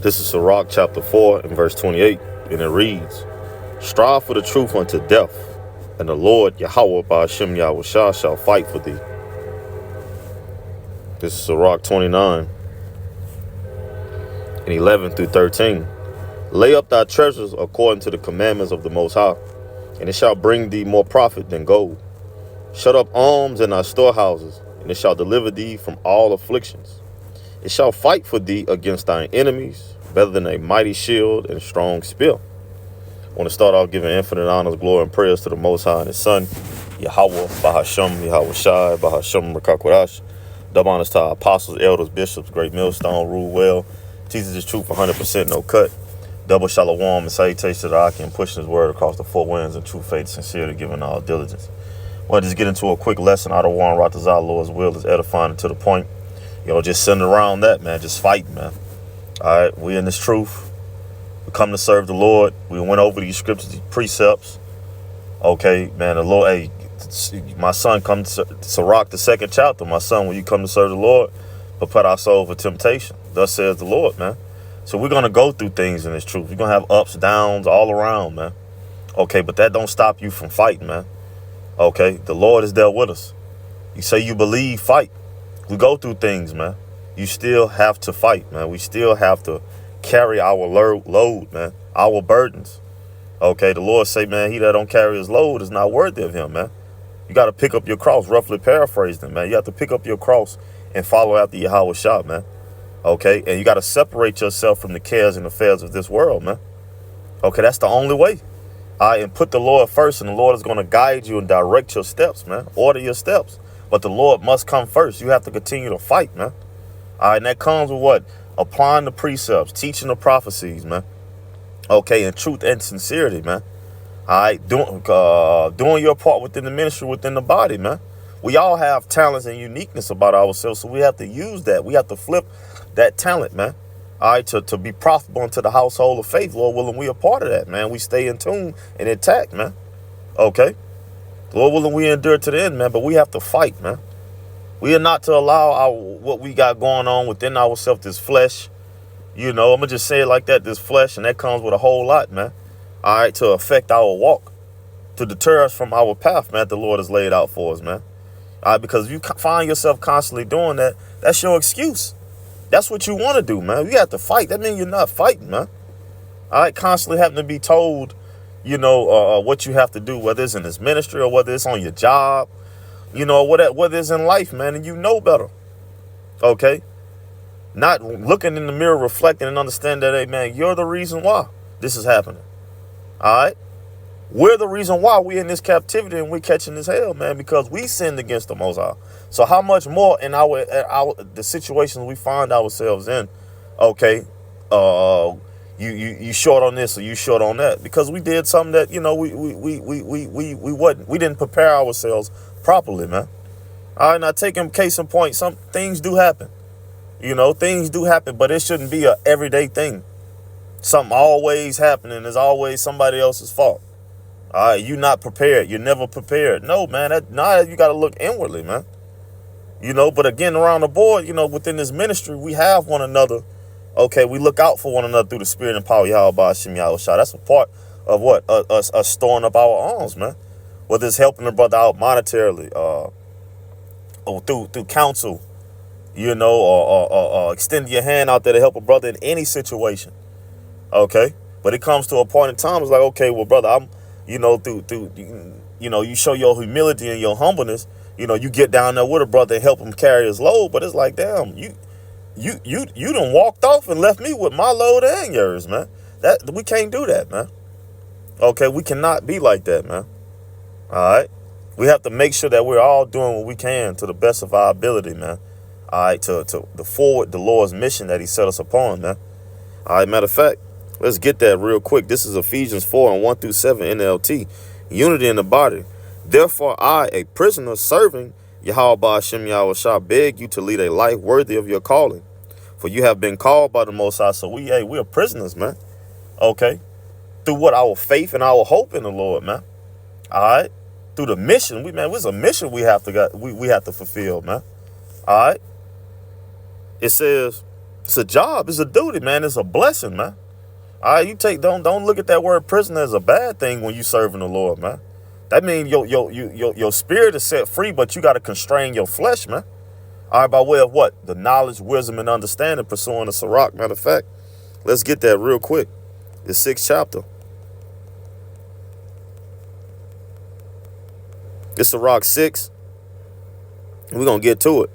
This is Sirach chapter 4 and verse 28, and it reads, Strive for the truth unto death, and the Lord Yahweh Ba'ashem Yahushua shall fight for thee. This is Sirach 29 and 11 through 13. Lay up thy treasures according to the commandments of the Most High, and it shall bring thee more profit than gold. Shut up alms in thy storehouses, and it shall deliver thee from all afflictions. It shall fight for thee against thine enemies, better than a mighty shield and strong spear. I want to start off giving infinite honors, glory, and prayers to the Most High and His Son, Yahweh, Bahashem, Yahweh Shai, Bahashem, Rakakwadash. Double honors to our apostles, elders, bishops, great millstone, rule well, teaches His truth 100%, no cut. Double shalom and salutation to the Aki and pushing His word across the four winds in true faith, sincerely, giving all diligence. I want to just get into a quick lesson out of Warren Ratazah. Lord's will is edifying and to the point. Just sitting around that, man, just fighting, man. All right, we in this truth. We come to serve the Lord. We went over these scriptures, these precepts. Okay, man, the Lord, hey, my son comes to Sirach, the second chapter. My son, when you come to serve the Lord, prepare our soul for temptation. Thus says the Lord, man. So we're going to go through things in this truth. We're going to have ups, downs all around, man. Okay, but that don't stop you from fighting, man. Okay, the Lord is there with us. You say you believe, fight. We go through things, man. You still have to fight, man. We still have to carry our load, man, our burdens. Okay, the Lord say, man, he that don't carry his load is not worthy of him, man. You got to pick up your cross, roughly paraphrasing, man. You have to pick up your cross and follow after Yahweh Shah, man. Okay, and you got to separate yourself from the cares and affairs of this world, man. Okay, that's the only way. All right, and put the Lord first, and the Lord is going to guide you and direct your steps, man. Order your steps. But the Lord must come first. You have to continue to fight, man. All right, and that comes with what? Applying the precepts, teaching the prophecies, man. Okay, and truth and sincerity, man. All right, doing your part within the ministry, within the body, man. We all have talents and uniqueness about ourselves, so we have to use that. We have to flip that talent, man. All right, to be profitable into the household of faith, Lord willing, we are part of that, man. We stay in tune and intact, man. Okay. Lord willing, we endure to the end, man, but we have to fight, man. We are not to allow what we got going on within ourselves, this flesh. I'm going to just say it like that, this flesh, and that comes with a whole lot, man. All right, to affect our walk, to deter us from our path, man, the Lord has laid out for us, man. All right, because if you find yourself constantly doing that, that's your excuse. That's what you want to do, man. You have to fight. That means you're not fighting, man. All right, constantly having to be told, what you have to do, whether it's in this ministry or whether it's on your job, whether it's in life, man, and you know better. Okay? Not looking in the mirror, reflecting and understanding that, hey, man, you're the reason why this is happening. All right? We're the reason why we're in this captivity and we're catching this hell, man, because we sinned against the Most High. So how much more in the situations we find ourselves in, okay, you short on this or you short on that because we did something that, we didn't prepare ourselves properly, man. All right, now taking case in point, some things do happen. Things do happen, but it shouldn't be a everyday thing. Something always happening is always somebody else's fault. All right, you're not prepared. You're never prepared. No, man, you got to look inwardly, man. But again, around the board, within this ministry, we have one another. Okay, we look out for one another through the spirit and power of Yahweh Ba'ashem Yahushua. That's a part of what? Us storing up our arms, man. Whether it's helping the brother out monetarily, or through counsel, or extending your hand out there to help a brother in any situation. Okay? But it comes to a point in time, it's like, okay, well, brother, I'm, you show your humility and your humbleness, you get down there with a brother and help him carry his load, but it's like, damn, you done walked off and left me with my load and yours, man. We can't do that, man. Okay, we cannot be like that, man. All right? We have to make sure that we're all doing what we can to the best of our ability, man. All right, to forward the Lord's mission that he set us upon, man. All right, matter of fact, let's get that real quick. This is Ephesians 4 and 1 through 7 NLT. Unity in the body. Therefore, I, a prisoner serving Yahweh Ba'ashem Yahushua, beg you to lead a life worthy of your calling. For you have been called by the Most High. So we're prisoners, man. Okay. Through what? Our faith and our hope in the Lord, man. All right. Through the mission. It's a mission we have to fulfill, man. All right. It says, It's a job. It's a duty, man. It's a blessing, man. All right, don't look at that word prison as a bad thing when you serving the Lord, man. That means your spirit is set free, but you got to constrain your flesh, man. All right, by way of what? The knowledge, wisdom, and understanding pursuing the Sirach. Matter of fact, let's get that real quick. The 6th chapter. It's Sirach 6. We're going to get to it.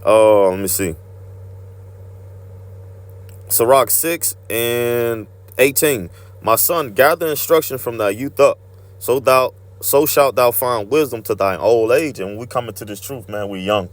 Let me see. Sirach 6 and 18. My son, gather instruction from thy youth up, so shalt thou find wisdom to thine old age. And when we come into this truth, man, we're young.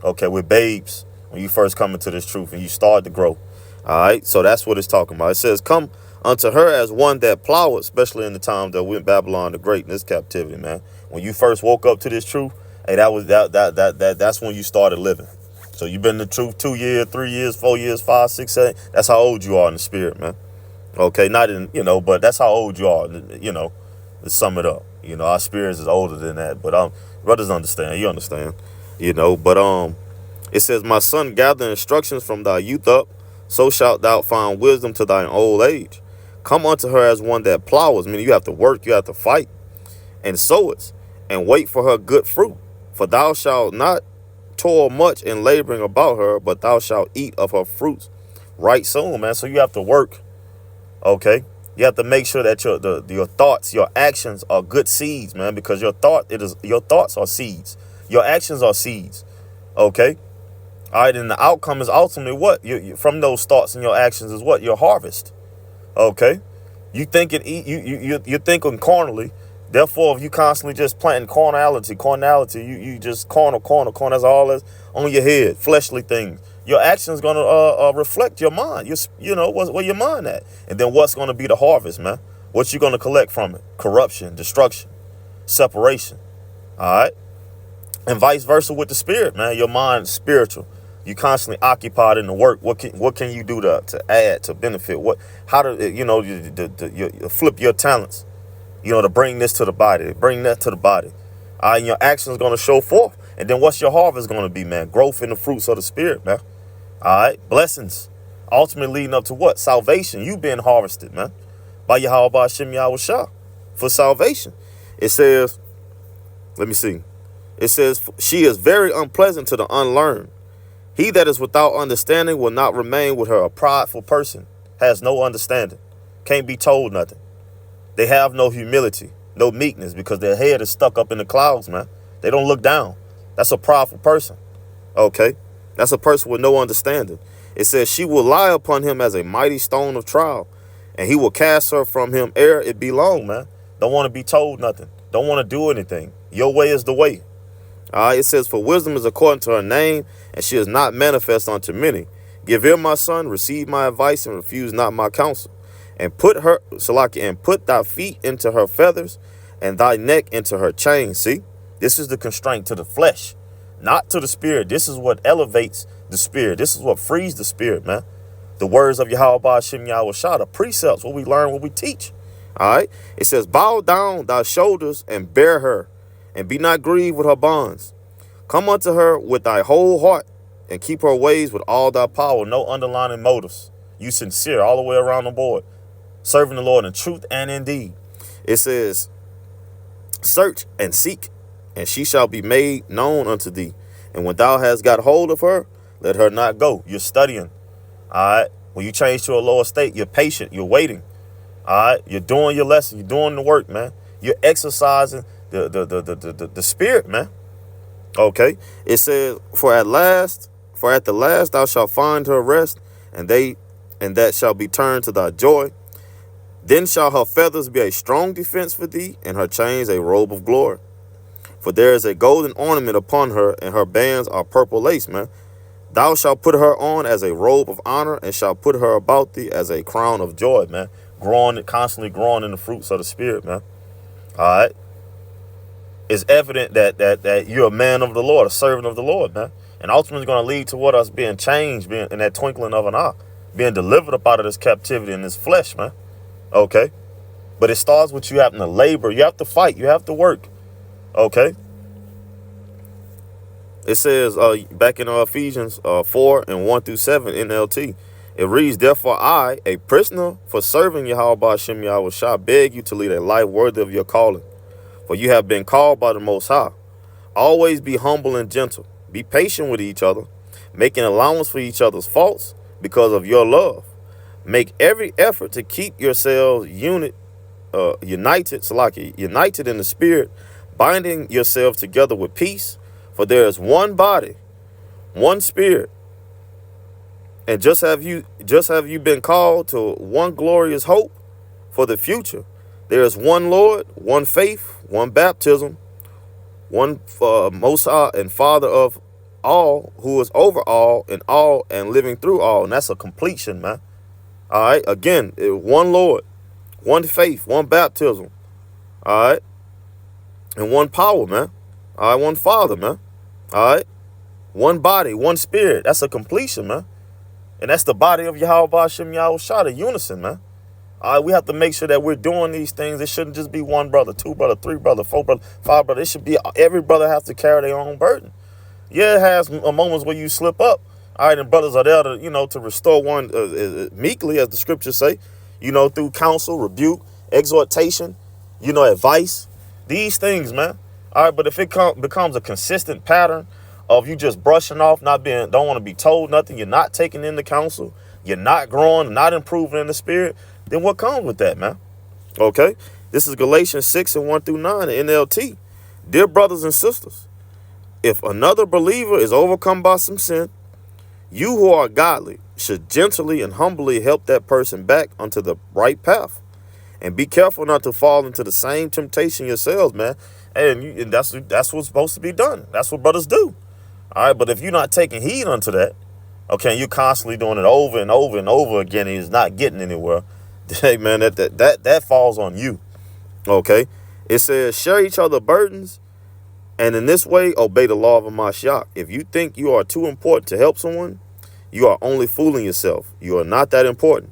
Okay, we're babes when you first come into this truth and you start to grow. All right, so that's what it's talking about. It says, come unto her as one that ploweth, especially in the time that we're in Babylon the Great in this captivity, man. When you first woke up to this truth, hey, that's when you started living. So you've been in the truth 2 years, 3 years, 4 years, 5, 6, 7. That's how old you are in the spirit, man. Okay, not in, but that's how old you are, to sum it up. Our spirits is older than that, but brothers understand, you understand, but it says, my son, gather instructions from thy youth up, so shalt thou find wisdom to thine old age. Come unto her as one that ploweth, meaning you have to work, you have to fight, and sow it, and wait for her good fruit. For thou shalt not toil much in laboring about her, but thou shalt eat of her fruits right soon, man. So you have to work, okay? You have to make sure that your thoughts, your actions are good seeds, man, because your thoughts are seeds. Your actions are seeds, okay? All right, and the outcome is ultimately what? From those thoughts and your actions is what? Your harvest, okay? You're thinking carnally. Therefore, if you constantly just planting carnality, you just corner, that's all that's on your head, fleshly things. Your action's going to reflect your mind. Where your mind at? And then what's going to be the harvest, man? What you going to collect from it? Corruption, destruction, separation, all right? And vice versa with the spirit, man. Your mind is spiritual. You constantly occupied in the work. What can you do to add, to benefit? How to, you flip your talents, to bring this to the body, bring that to the body. And your action is going to show forth. And then what's your harvest going to be, man? Growth in the fruits of the spirit, man. All right. Blessings. Ultimately leading up to what? Salvation. You being harvested, man. By Yahweh Hashem Yahweh Shah. For salvation. It says, let me see. It says, she is very unpleasant to the unlearned. He that is without understanding will not remain with her. A prideful person has no understanding. Can't be told nothing. They have no humility, no meekness, because their head is stuck up in the clouds, man. They don't look down. That's a prideful person. Okay? That's a person with no understanding. It says she will lie upon him as a mighty stone of trial, and he will cast her from him ere it be long, man. Don't want to be told nothing. Don't want to do anything. Your way is the way. It says, for wisdom is according to her name, and she is not manifest unto many. Give ear, my son, receive my advice, and refuse not my counsel. And put thy feet into her feathers, and thy neck into her chains. See, this is the constraint to the flesh, not to the spirit. This is what elevates the spirit. This is what frees the spirit, man. The words of Yahweh Hashem Yahweh Shah, the precepts, what we learn, what we teach. All right. It says, bow down thy shoulders and bear her, and be not grieved with her bonds. Come unto her with thy whole heart, and keep her ways with all thy power. No underlining motives. You sincere all the way around the board. Serving the Lord in truth and in deed. It says, search and seek, and she shall be made known unto thee. And when thou hast got hold of her, let her not go. You're studying. All right. When you change to a lower state, you're patient. You're waiting. All right. You're doing your lesson. You're doing the work, man. You're exercising the spirit, man. Okay. It says, for at the last thou shalt find her rest, and that shall be turned to thy joy. Then shall her feathers be a strong defense for thee, and her chains a robe of glory. For there is a golden ornament upon her, and her bands are purple lace, man. Thou shalt put her on as a robe of honor, and shalt put her about thee as a crown of joy, man. Constantly growing in the fruits of the spirit, man. All right. It's evident that you're a man of the Lord, a servant of the Lord, man. And ultimately going to lead toward us being changed, being in that twinkling of an eye, being delivered up out of this captivity in this flesh, man. Okay. But it starts with you having to labor. You have to fight. You have to work. Okay. It says back in Ephesians 4 and 1 through 7 NLT. It reads, therefore I, a prisoner for serving Yahweh Hashem Yahweh Shah, beg you to lead a life worthy of your calling. For you have been called by the Most High. Always be humble and gentle. Be patient with each other, making allowance for each other's faults because of your love. Make every effort to keep yourselves united in the spirit, binding yourselves together with peace. For there is one body, one spirit, and just have you been called to one glorious hope for the future. There is one Lord, one faith, one baptism, one Most High and Father of all, who is over all and living through all. And that's a completion, man. All right. Again, one Lord, one faith, one baptism. All right. And one power, man. All right. One Father, man. All right. One body, one spirit. That's a completion, man. And that's the body of Yahweh Hashem Yahweh Shah, the unison, man. All right, we have to make sure that we're doing these things. It shouldn't just be one brother, two brother, three brother, four brother, five brother. It should be every brother has to carry their own burden. Yeah, it has moments where you slip up. All right, and brothers are there to, to restore one meekly, as the scriptures say, through counsel, rebuke, exhortation, advice. These things, man. All right, but if it becomes a consistent pattern of you just brushing off, don't want to be told nothing, you're not taking in the counsel, you're not growing, not improving in the spirit, then what comes with that, man? Okay, this is Galatians 6 and 1 through 9 in NLT. Dear brothers and sisters, if another believer is overcome by some sin, you who are godly should gently and humbly help that person back onto the right path. And be careful not to fall into the same temptation yourselves, man. And that's what's supposed to be done. That's what brothers do. All right, but if you're not taking heed unto that, okay, you're constantly doing it over and over and over again, and it's not getting anywhere. Hey, man, that falls on you. Okay, it says share each other's burdens, and in this way obey the law of Mashiach. If you think you are too important to help someone, you are only fooling yourself. You are not that important.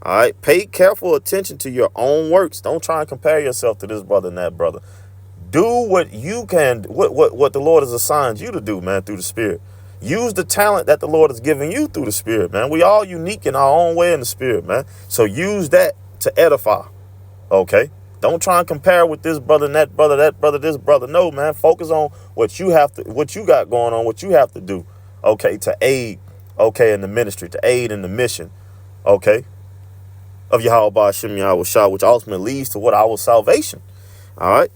All right, pay careful attention to your own works. Don't try and compare yourself to this brother and that brother. Do what you can, what the Lord has assigned you to do, man, through the Spirit. Use the talent that the Lord has given you through the Spirit, man. We all unique in our own way in the Spirit, man. So use that to edify, okay? Don't try and compare with this brother and that brother, this brother. No, man. Focus on what you got going on, what you have to do, okay, to aid, okay, in the ministry, to aid in the mission, okay, of Yahweh Hashem Yahweh Shah, which ultimately leads to our salvation, all right?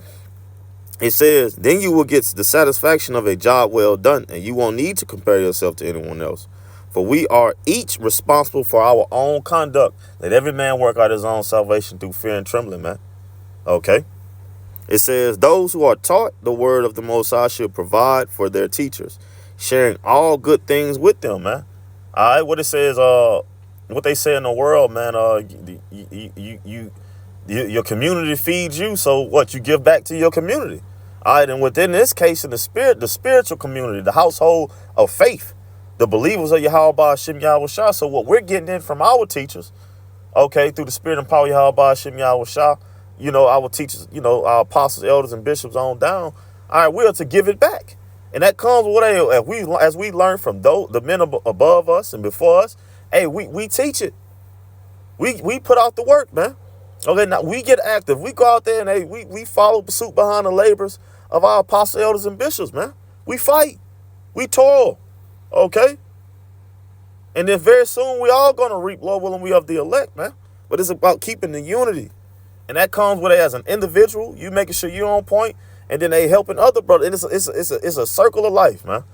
It says, then you will get the satisfaction of a job well done, and you won't need to compare yourself to anyone else. For we are each responsible for our own conduct. Let every man work out his own salvation through fear and trembling, man. Okay. It says, those who are taught the word of the Most High should provide for their teachers, sharing all good things with them, man. All right. What it says, what they say in the world, man, your community feeds you. So what? You give back to your community. All right, and within this case, in the spiritual community, the household of faith, the believers of Yahweh Hashem Yahweh Shah. So what we're getting in from our teachers, okay, through the spirit and power of Yahweh Hashem Yahweh Shah, our teachers, our apostles, elders, and bishops on down, all right, we are to give it back. And that comes with as we learn from the men above us and before us, hey, we teach it. We put out the work, man. Okay, now we get active. We go out there and hey, we follow suit behind the labors of our apostles, elders, and bishops, man. We fight. We toil. Okay? And then very soon we all going to reap, Lord willing, we of the elect, man. But it's about keeping the unity. And that comes with it as an individual, you making sure you're on point, and then they helping other brothers. And it's a circle of life, man.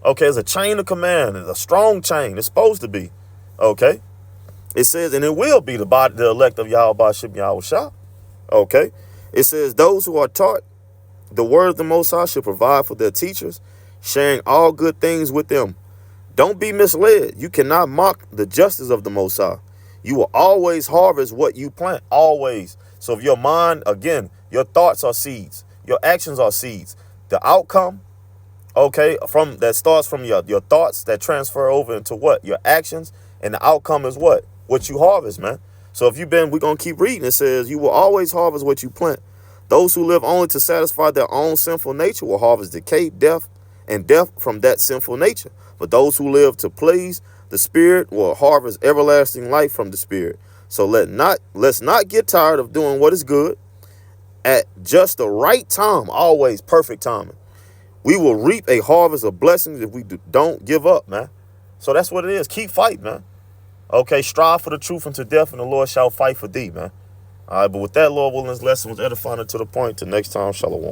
Okay, it's a chain of command. It's a strong chain. It's supposed to be. Okay? It says, and it will be the elect of Yahweh Hashem Yahweh Shah. Okay? It says, those who are taught the word of the Most High should provide for their teachers, sharing all good things with them. Don't be misled. You cannot mock the justice of the Most High. You will always harvest what you plant. Always. So if your mind, again, your thoughts are seeds. Your actions are seeds. The outcome, okay, that starts from your thoughts that transfer over into what? Your actions. And the outcome is what? What you harvest, man. So if we're going to keep reading. It says, you will always harvest what you plant. Those who live only to satisfy their own sinful nature will harvest decay, death, and death from that sinful nature. But those who live to please the Spirit will harvest everlasting life from the Spirit. So let's not get tired of doing what is good at just the right time, always perfect timing. We will reap a harvest of blessings if we don't give up, man. So that's what it is. Keep fighting, man. Okay, strive for the truth unto death, and the Lord shall fight for thee, man. All right, but with that, Lord willing, this lesson was edifying to the point. Till next time, shalom.